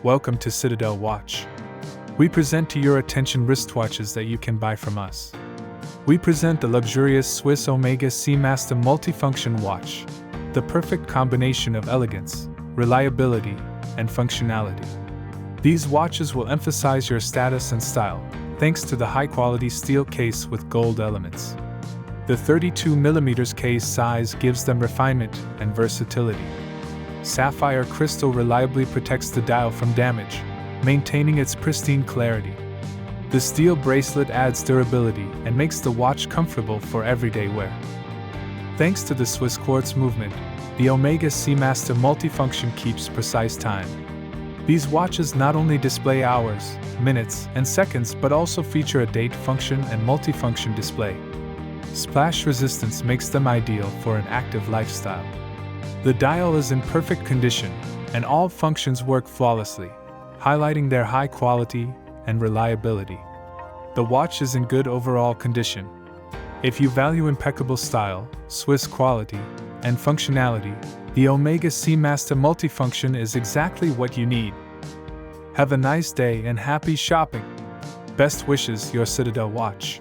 Welcome to Citadel Watch. We present to your attention wristwatches that you can buy from us. We present the luxurious Swiss Omega Seamaster Multifunction watch, the perfect combination of elegance, reliability, and functionality. These watches will emphasize your status and style, thanks to the high-quality steel case with gold elements. The 32mm case size gives them refinement and versatility. Sapphire crystal reliably protects the dial from damage, maintaining its pristine clarity. The steel bracelet adds durability and makes the watch comfortable for everyday wear. Thanks to the Swiss quartz movement, the Omega Seamaster Multifunction keeps precise time. These watches not only display hours, minutes, and seconds but also feature a date function and multifunction display. Splash resistance makes them ideal for an active lifestyle. The dial is in perfect condition, and all functions work flawlessly, highlighting their high quality and reliability. The watch is in good overall condition. If you value impeccable style, Swiss quality, and functionality, the Omega Seamaster Multifunction is exactly what you need. Have a nice day and happy shopping. Best wishes, your Citadel Watch.